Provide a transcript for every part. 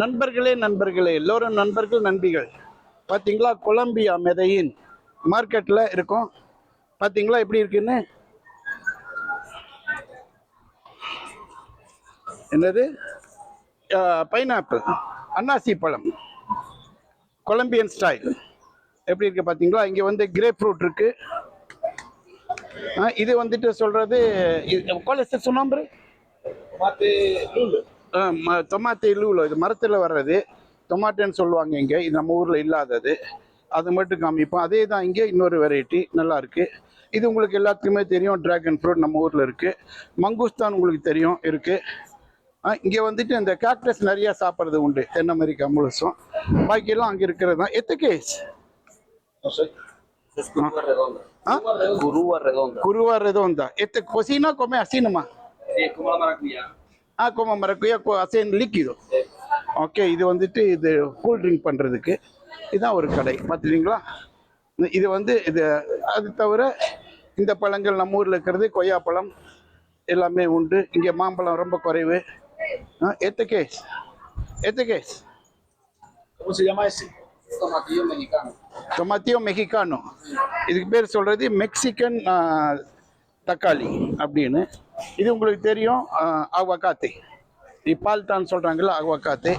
நண்பர்களே நண்பர்களே எல்லோரும் நண்பர்கள் நண்பிகள். பார்த்தீங்களா, கொலம்பியா மெதையின் மார்க்கெட்டில் இருக்கும். பார்த்தீங்களா எப்படி இருக்குன்னு. என்னது, பைனாப்பிள், அன்னாசி பழம், கொலம்பியன் ஸ்டைல் எப்படி இருக்கு பார்த்தீங்களா. இங்கே வந்து கிரேப் ஃப்ரூட் இருக்கு. இது வந்துட்டு சொல்றது சுண்ணாம்பு டொமாட்டோ லூலோ, இது மரத்தில் வர்றது டொமாட்டோன்னு சொல்லுவாங்க இங்கே. இது நம்ம ஊரில் இல்லாதது, அது மட்டும் காமிப்போம். அதே தான் இங்கே இன்னொரு வெரைட்டி நல்லா இருக்கு. இது உங்களுக்கு எல்லாத்துக்குமே தெரியும், டிராகன் ஃப்ரூட் நம்ம ஊரில் இருக்கு. மங்குஸ்தான் உங்களுக்கு தெரியும் இருக்கு. இங்கே வந்துட்டு இந்த கேக்டஸ் நிறைய சாப்பிட்றது உண்டு தென் அமெரிக்கா முழுசும். பாக்கியெல்லாம் அங்கே இருக்கிறது தான். எத்தகேஸ் Curva redonda. ¿Cocina come así nomás? Sí, como la maracuyá. Como maracuyá hacen líquido. Okay, இது வந்துட்டு இது கூல் ட்ரிங்க் பண்ணுறதுக்கு இதுதான் ஒரு கடை. பார்த்துட்டீங்களா. இது வந்து இது அது தவிர இந்த பழங்கள் நம்ம ஊரில் இருக்கிறது கொய்யாப்பழம் எல்லாமே உண்டு. இங்கே மாம்பழம் ரொம்ப குறைவு. எத்தகேஸ் ¿Cómo se llama ese? Tomatillo mexicano. Tomatillo மெக்சிகானோ. இதுக்கு பேர் சொல்கிறது மெக்சிகன் தக்காளி அப்படின்னு. இது உங்களுக்கு தெரியும், அகுவாக்காத்தே. பால்தான் சொல்கிறாங்களா, அகுவாக்காத்தே.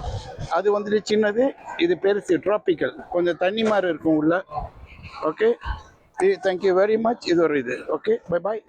அது வந்துட்டு சின்னது, இது பெருசு ட்ராபிக்கல், கொஞ்சம் தண்ணி மாதிரி இருக்கும் உள்ள. Okay, thank you very much. இது ஒரு இது. Okay, bye bye.